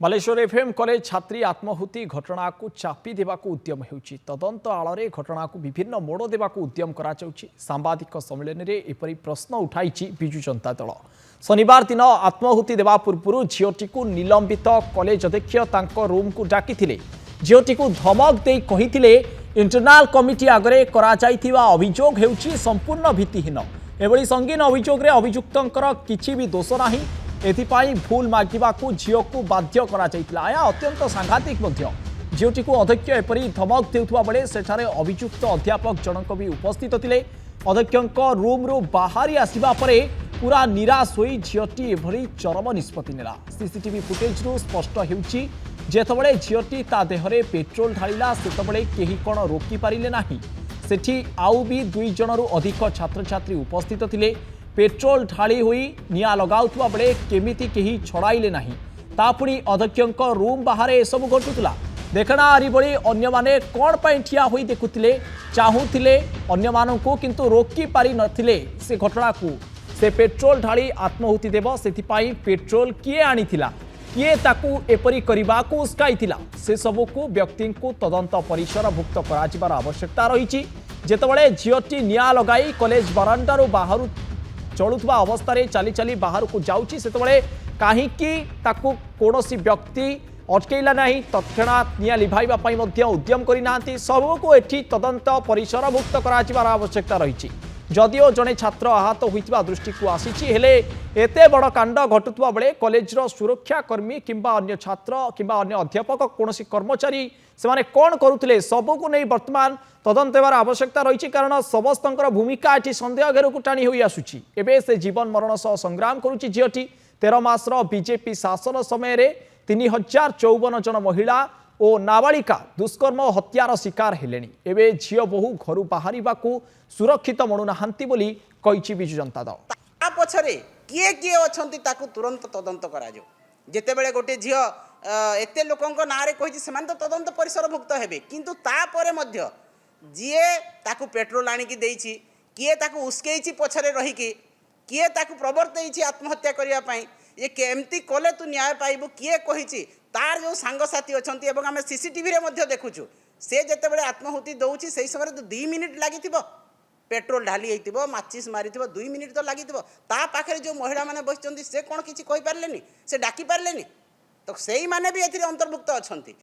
Baleshwar FM college छात्री आत्माहुति घटना को चापी देवाक उद्यम होउछि। तदंत आଳରେ घटना को विभिन्न मोड़ देवाक उद्यम कराଯାउछि। सांबादिक सम्मेलन में एपरी प्रश्न उठाई विजु जनता दल। शनिवार दिन आत्माहुति देवा पूर्व झीटी को निलंबित कॉलेज अध्यक्ष तांको रूम को डाकिथिले। झीटी को धमक दे कहिथिले इंटरनल कमिटी आगरे करा जाइथिबा अभियोग हेउछि संपूर्ण भित्तिहीन। एभली संगीन अभियोग रे अभियुक्तंकर किछि भी दोष नाही। एथिपाई भूल मागिबाकू झीओ को बाध्य करा जाइतिला। या अत्यंत सांघातिक मध्य झीओटी को अध्यक्ष एपरी धमक देउथुवा बेले सेठारे अभियुक्त अध्यापक जनक भी उपस्थित थिले। अध्यक्षक रूम रो बाहरी आसिबा परे पूरा निराश होई झीओटी एभली चरम निष्पत्ति नेला। सीसीटीवी फुटेज रो स्पष्ट हेउछि जेतबेले झीओटी ता देहरे पेट्रोल ढालिला सेतबेले केही कोन रोकी पारिले नाही। सेठी आउ भी 2 जनरू अधिक छात्र छात्री उपस्थित थिले। पेट्रोल ढाली हुई निया लगाउथुवा बेले केमिति केही छड़ाइले नाही। ता पुणी अध्यक्षक रूम बाहर एसबू घटुला। देखना आरी बड़ी अन्य माने कोन पई ठिया होई देखुथिले चाहुथिले अन्य माननकू किंतु रोकी पारि नथिले। से घटना को से पेट्रोल ढाली आत्माहुति देव सेथिपाई पेट्रोल किए आनिथिला किए ताकू एपरी करिबाकू उस्काइथिला से सबू को व्यक्ति को तदंत परिसर भुक्त कराजिबार आवश्यकता रहिछि। जेतबेले झीओटी निया लगाई कॉलेज बरांडारो बाहर चलुवा अवस्था चली चली बाहर को जाऊँगी से कहीं कौन व्यक्ति अटकैला नहीं। तत्क्षणात निया लिभाइबा पई मध्य उद्यम करना सबको एठी तदंत परिसर भुक्त करार आवश्यकता रही। जदिओ जड़े छात्र आहत होता दृष्टि को आसी एते बड़ कांड घटुवा बेले कॉलेजर सुरक्षाकर्मी किंबा अन्य छात्र किंबा अन्य अध्यापक कौन कर्मचारी से कौन करुले सबको नहीं वर्तमान तदंत हेबार आवश्यकता रही। कारण समस्त भूमिका ये सन्देह घेर को टाणी हो आसुची। एबे से जीवन मरण सह संग्राम करुची झीओटी। 13 मासर बीजेपी शासन समय 3054 जन महिला और नाबालिका दुष्कर्म और हत्यार शिकार हेलेनी। एबे झीओ बहु घर बाहर सुरक्षित मणुनाहांती बोली कहिछि बिजु जनता दल। ता पछरे किए किए अछंती ताकू तुरंत तदंत करा जो। जेतेबेले गोटे झीओ एते लोकंक नारे कहिछि सेमान तो तदंत परिसर भुक्त हेबे किंतु ता परे मध्य जीए ताकू पेट्रोल आनिकी देइछि किए ताकू उस्केइछि पछरे रहिकी किए ताकू प्रवर्तइछि आत्महत्या करिया पई ये केमती कले तू न्याय पाइबु किए कहिछि तार जो सांगसाथी अछंती एवं आमे सीसीटीवी रे मध्य देखुछु से जेतेबेले आत्महत्या दउछि सेही समय तो 2 मिनिट लागिथिबो पेट्रोल ढाली होइथिबो माचिस मारिथिबो 2 मिनिट तो लागिथिबो ता पाखरे जो महिला माने बसिचंती से कोन किछि कहि पारलेनी से डाकी पारलेनी तो सेही माने भी एथिरे अंतर्भुक्त अछंती।